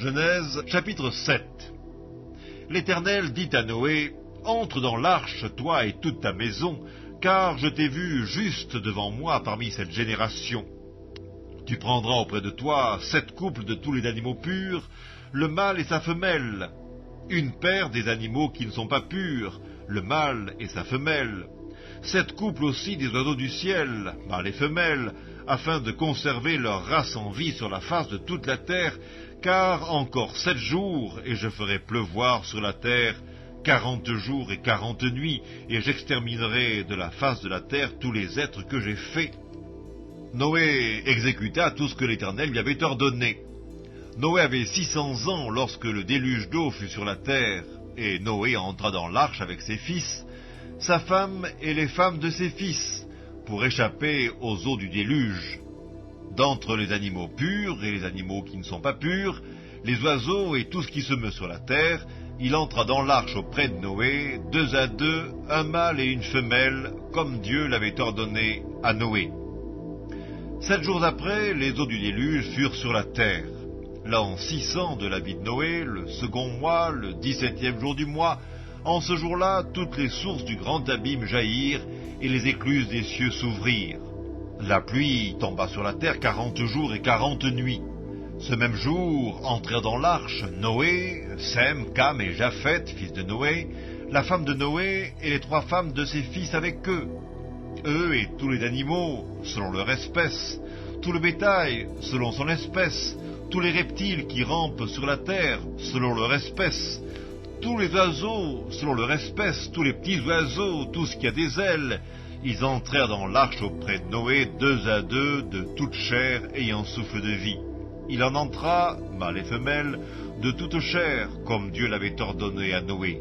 Genèse, chapitre 7. L'Éternel dit à Noé, « Entre dans l'arche, toi et toute ta maison, car je t'ai vu juste devant moi parmi cette génération. Tu prendras auprès de toi 7 couples de tous les animaux purs, le mâle et sa femelle, une paire des animaux qui ne sont pas purs, le mâle et sa femelle, 7 couples aussi des oiseaux du ciel, mâles et femelles, afin de conserver leur race en vie sur la face de toute la terre, car encore 7 jours, et je ferai pleuvoir sur la terre 40 jours et 40 nuits, et j'exterminerai de la face de la terre tous les êtres que j'ai faits. » Noé exécuta tout ce que l'Éternel lui avait ordonné. Noé avait 600 ans lorsque le déluge d'eau fut sur la terre, et Noé entra dans l'arche avec ses fils, sa femme et les femmes de ses fils, pour échapper aux eaux du déluge. D'entre les animaux purs et les animaux qui ne sont pas purs, les oiseaux et tout ce qui se meut sur la terre, il entra dans l'arche auprès de Noé, 2 à 2, un mâle et une femelle, comme Dieu l'avait ordonné à Noé. 7 jours après, les eaux du déluge furent sur la terre. L'an 600 de la vie de Noé, le second mois, le 17e jour du mois, en ce jour-là, toutes les sources du grand abîme jaillirent, et les écluses des cieux s'ouvrirent. La pluie tomba sur la terre 40 jours et 40 nuits. Ce même jour entrèrent dans l'arche Noé, Sem, Cam et Japheth, fils de Noé, la femme de Noé et les 3 femmes de ses fils avec eux. Eux et tous les animaux, selon leur espèce, tout le bétail, selon son espèce, tous les reptiles qui rampent sur la terre, selon leur espèce, tous les oiseaux, selon leur espèce, tous les petits oiseaux, tout ce qui a des ailes, ils entrèrent dans l'arche auprès de Noé 2 à 2 de toute chair ayant souffle de vie. Il en entra, mâle et femelle, de toute chair, comme Dieu l'avait ordonné à Noé.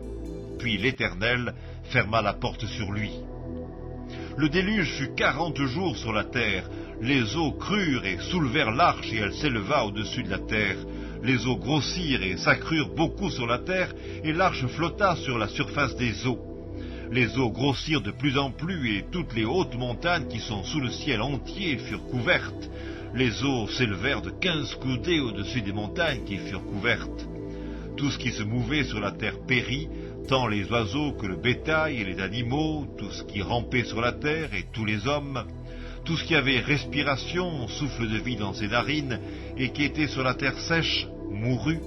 Puis l'Éternel ferma la porte sur lui. Le déluge fut 40 jours sur la terre. Les eaux crurent et soulevèrent l'arche, et elle s'éleva au-dessus de la terre. Les eaux grossirent et s'accrurent beaucoup sur la terre, et l'arche flotta sur la surface des eaux. Les eaux grossirent de plus en plus, et toutes les hautes montagnes qui sont sous le ciel entier furent couvertes. Les eaux s'élevèrent de 15 coudées au-dessus des montagnes qui furent couvertes. Tout ce qui se mouvait sur la terre périt, tant les oiseaux que le bétail et les animaux, tout ce qui rampait sur la terre et tous les hommes, tout ce qui avait respiration, souffle de vie dans ses narines, et qui était sur la terre sèche, mourut.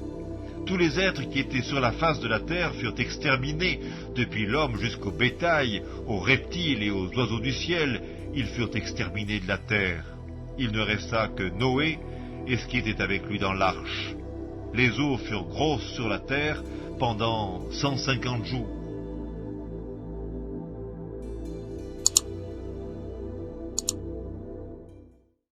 Tous les êtres qui étaient sur la face de la terre furent exterminés, depuis l'homme jusqu'au bétail, aux reptiles et aux oiseaux du ciel, ils furent exterminés de la terre. Il ne resta que Noé et ce qui était avec lui dans l'arche. Les eaux furent grosses sur la terre pendant 150 jours.